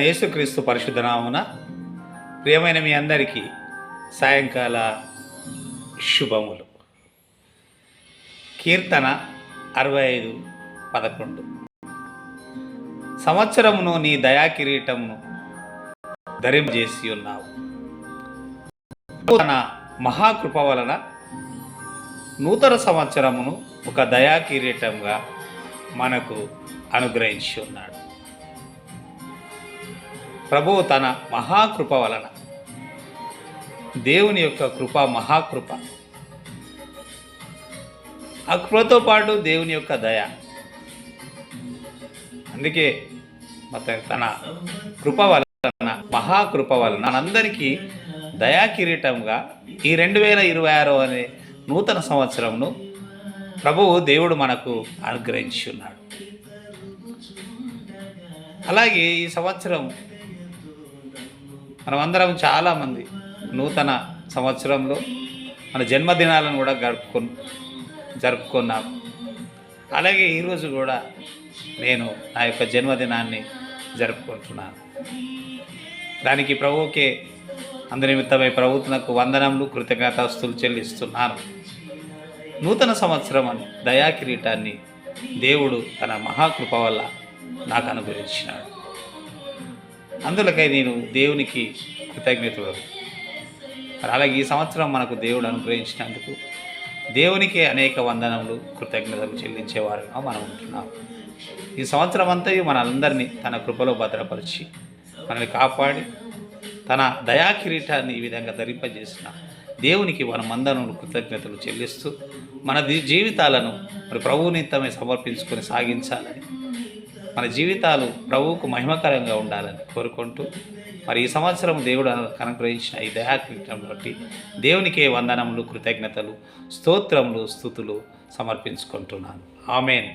యేసుక్రీస్తు పరిశుద్ధ నామమున ప్రియమైన మీ అందరికీ సాయంకాల శుభములు. కీర్తన 65:11 సంవత్సరమును నీ దయా కిరీటమును ధరింపజేసి ఉన్నావు. తన మహాకృప వలన నూతన సంవత్సరమును ఒక దయా కిరీటంగా మనకు అనుగ్రహించి ఉన్నాడు. ప్రభువు తన మహాకృప వలన, దేవుని యొక్క కృప మహాకృప, ఆ కృపతో పాటు దేవుని యొక్క దయ. అందుకే తన కృప వలన, మహాకృప వలన మనందరికీ దయా కిరీటంగా ఈ 2026 అనే నూతన సంవత్సరంను ప్రభువు దేవుడు మనకు అనుగ్రహించి ఉన్నాడు. అలాగే ఈ సంవత్సరం మనమందరం చాలామంది నూతన సంవత్సరంలో మన జన్మదినాలను కూడా జరుపుకున్నాం. అలాగే ఈరోజు కూడా నేను నా యొక్క జన్మదినాన్ని జరుపుకుంటున్నాను. దానికి ప్రభువుకే అందునిమిత్తమై ప్రభువునకు వందనములు, కృతజ్ఞతాస్తులు చెల్లిస్తున్నాను. నూతన సంవత్సరం అని దయా కిరీటాన్ని దేవుడు తన మహాకృప వల్ల నాకు అనుగ్రహించినాడు. అందులకై నేను దేవునికి కృతజ్ఞతలు. అలాగే ఈ సంవత్సరం మనకు దేవుడు అనుగ్రహించినందుకు దేవునికే అనేక వందనములు, కృతజ్ఞతలు చెల్లించేవారుగా మనం ఉంటున్నాం. ఈ సంవత్సరం అంతా మనందరినీ తన కృపలో భద్రపరిచి మనల్ని కాపాడి తన దయా కిరీటాన్ని ఈ విధంగా ధరింపజేసిన దేవునికి మనం వందనములు, కృతజ్ఞతలు చెల్లిస్తూ మన జీవితాలను మరి ప్రభువు నిమిత్తమై సమర్పించుకొని సాగించాలని, మన జీవితాలు ప్రభువుకు మహిమకరంగా ఉండాలని కోరుకుంటూ మరి ఈ సంవత్సరం దేవుడు అనుగ్రహించిన ఈ దయా కిరీటం బట్టి దేవునికే వందనములు, కృతజ్ఞతలు, స్తోత్రములు, స్తుతులు సమర్పించుకుంటున్నాను. ఆమేన్.